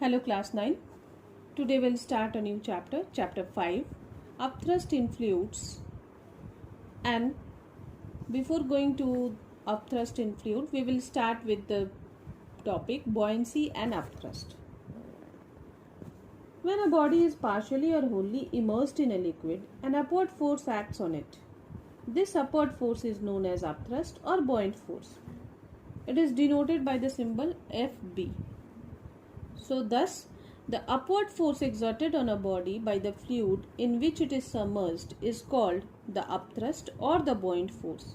Hello class 9. Today we'll start a new chapter, chapter 5, upthrust in fluids. And before going to upthrust in fluid, we will start with the topic buoyancy and upthrust. When a body is partially or wholly immersed in a liquid, an upward force acts on it. This upward force is known as upthrust or buoyant force. It is denoted by the symbol Fb. So thus, the upward force exerted on a body by the fluid in which it is submerged is called the upthrust or the buoyant force.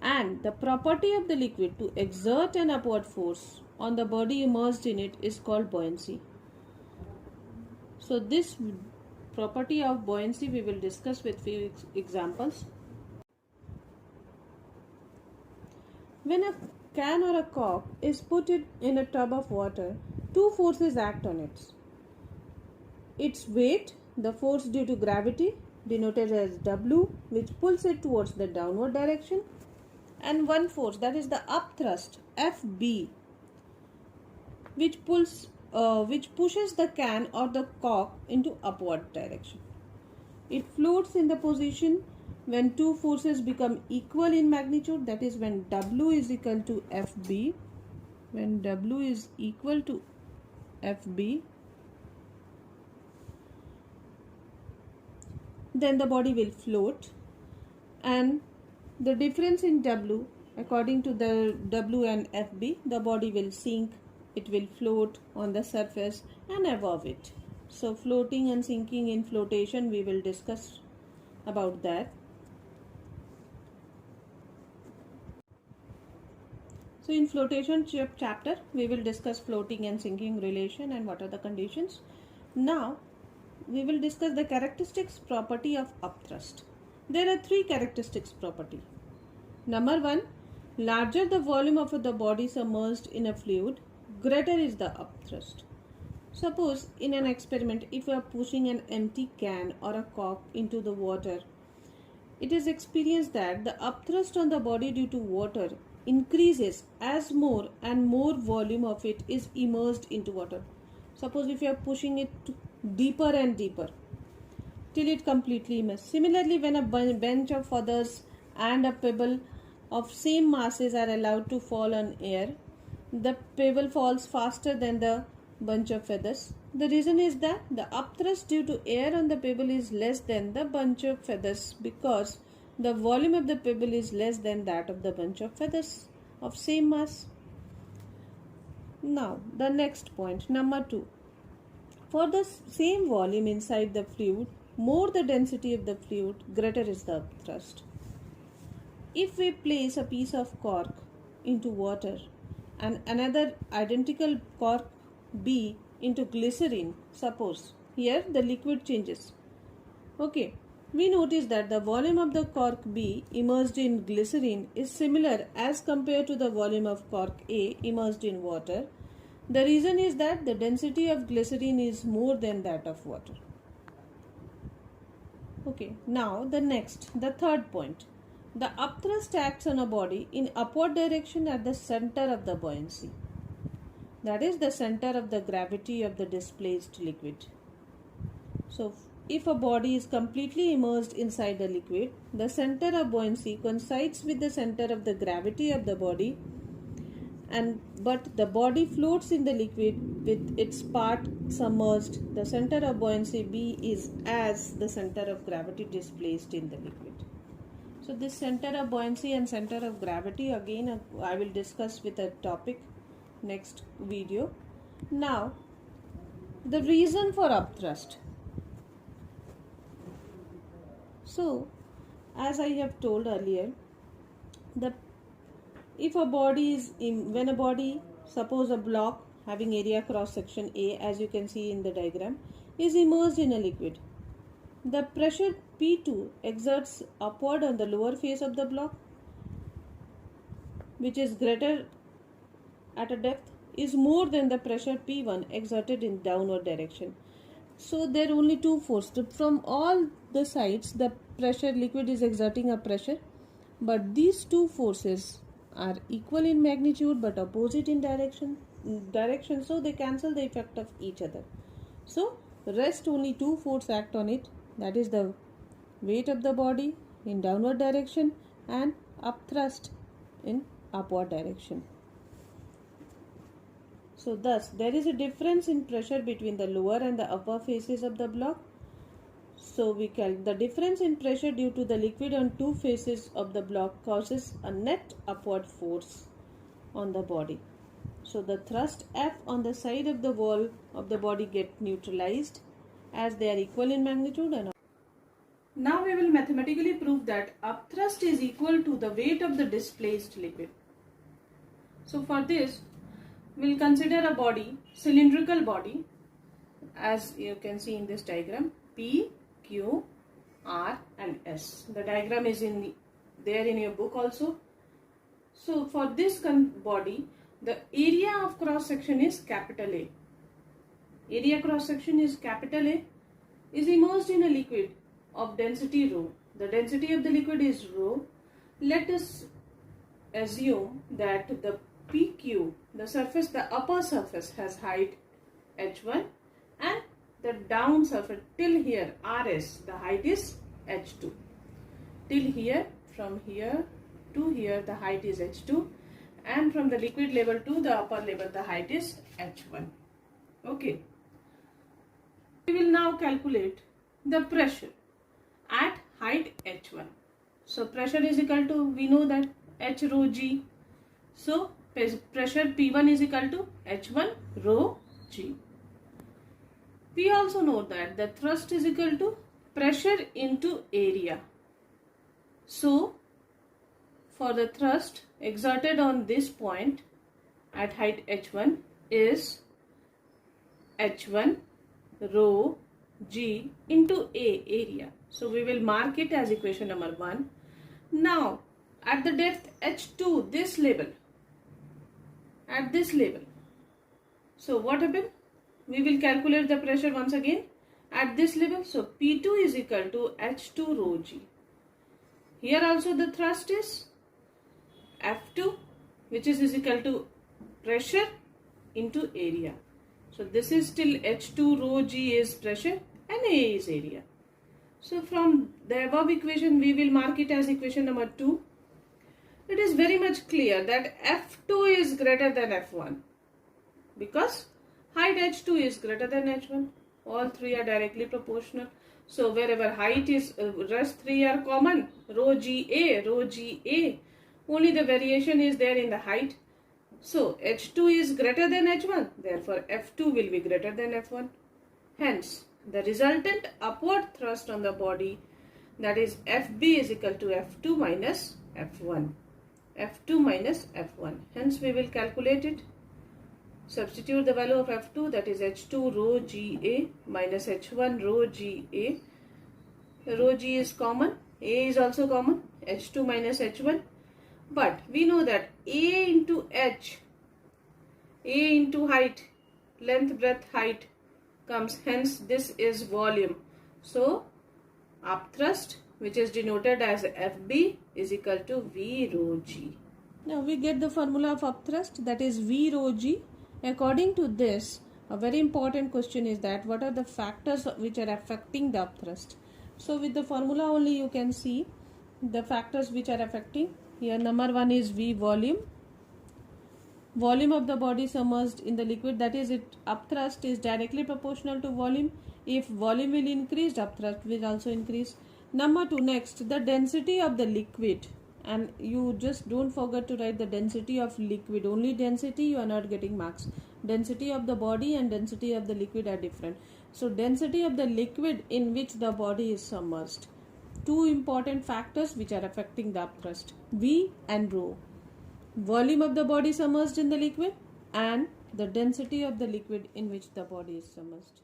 And the property of the liquid to exert an upward force on the body immersed in it is called buoyancy. So this property of buoyancy we will discuss with few examples. When a can or a cork is put in a tub of water, two forces act on it. Its weight, the force due to gravity, denoted as W, which pulls it towards the downward direction, and one force, that is the upthrust, Fb, which pushes the can or the cork into upward direction. It floats in the position when two forces become equal in magnitude, that is when W is equal to Fb. When W is equal to Fb, then the body will float, and the difference in W, according to the W and Fb, the body will sink, it will float on the surface and above it. So floating and sinking in flotation, we will discuss about that. So in flotation chapter, we will discuss floating and sinking relation and what are the conditions. Now, we will discuss the characteristics property of upthrust. There are three characteristics property. Number one, larger the volume of the body submerged in a fluid, greater is the upthrust. Suppose in an experiment, if you are pushing an empty can or a cork into the water, it is experienced that the upthrust on the body due to water increases as more and more volume of it is immersed into water. Suppose if you are pushing it deeper and deeper till it completely immersed. Similarly, when a bunch of feathers and a pebble of same masses are allowed to fall on air, the pebble falls faster than the bunch of feathers. The reason is that the upthrust due to air on the pebble is less than the bunch of feathers because the volume of the pebble is less than that of the bunch of feathers of same mass. Now, the next point, number 2. For the same volume inside the fluid, more the density of the fluid, greater is the upthrust. If we place a piece of cork into water and another identical cork B into glycerine, suppose, here the liquid changes. Okay. We notice that the volume of the cork B immersed in glycerine is similar as compared to the volume of cork A immersed in water. The reason is that the density of glycerine is more than that of water. Okay, now the third point. The upthrust acts on a body in upward direction at the center of the buoyancy. That is the center of the gravity of the displaced liquid. So, if a body is completely immersed inside a liquid, the center of buoyancy coincides with the center of the gravity of the body, but the body floats in the liquid with its part submerged. The center of buoyancy B is as the center of gravity displaced in the liquid. So this center of buoyancy and center of gravity, again I will discuss with a topic next video. Now, the reason for upthrust. So, as I have told earlier, when a body, suppose a block having area cross section A, as you can see in the diagram, is immersed in a liquid, the pressure P2 exerts upward on the lower face of the block, which is greater at a depth, is more than the pressure P1 exerted in downward direction. So there are only two forces. From all the sides, the liquid is exerting a pressure, but these two forces are equal in magnitude but opposite in direction. direction, so they cancel the effect of each other. So rest only two forces act on it, that is the weight of the body in downward direction and upthrust in upward direction. So thus there is a difference in pressure between the lower and the upper faces of the block. So the difference in pressure due to the liquid on two faces of the block causes a net upward force on the body. So the thrust F on the side of the wall of the body get neutralized as they are equal in magnitude. And now we will mathematically prove that upthrust is equal to the weight of the displaced liquid. So for this, we will consider a body, cylindrical body, as you can see in this diagram, P, Q, R and S. The diagram is there in your book also. So for this body, the area of cross section is capital A. Area cross section is capital A, is immersed in a liquid of density rho. The density of the liquid is rho. Let us assume that the PQ, the upper surface has height h1 and the down surface till here RS, the height is h2. Till here, from here to here the height is h2, and from the liquid level to the upper level the height is h1. Okay. We will now calculate the pressure at height h1. So pressure is equal to, we know that h rho g. So pressure P1 is equal to h1 rho g. We also know that the thrust is equal to pressure into area. So for the thrust exerted on this point at height h1 is h1 rho g into A, area. So we will mark it as equation number 1. Now at the depth h2, this level, at this level, so what happened? We will calculate the pressure once again at this level. So P2 is equal to h2 rho g. Here also the thrust is F2, which is equal to pressure into area. So this is still h2 rho g is pressure and A is area. So from the above equation we will mark it as equation number 2. It is very much clear that F2 is greater than F1 because height h2 is greater than h1. All three are directly proportional. So wherever height is, rest three are common, rho ga, only the variation is there in the height. So h2 is greater than h1, therefore f2 will be greater than f1. Hence the resultant upward thrust on the body, that is fb, is equal to f2 minus f1. f2 minus f1. Hence we will calculate it. Substitute the value of f2, that is h2 rho ga minus h1 rho ga. Rho g is common, a is also common, h2 minus h1. But we know that a into h, a into height, length, breadth, height comes, hence this is volume. So upthrust, which is denoted as fb, is equal to v rho g. Now we get the formula of upthrust, that is v rho g. According to this, a very important question is that what are the factors which are affecting the upthrust. So with the formula only you can see the factors which are affecting. Here number 1 is V, volume. Volume of the body submerged in the liquid, that is upthrust is directly proportional to volume. If volume will increase, upthrust will also increase. Number 2, next, the density of the liquid. And you just don't forget to write the density of liquid. Only density, you are not getting marks. Density of the body and density of the liquid are different. So density of the liquid in which the body is submerged. Two important factors which are affecting the upthrust, V and rho. Volume of the body submerged in the liquid and the density of the liquid in which the body is submerged.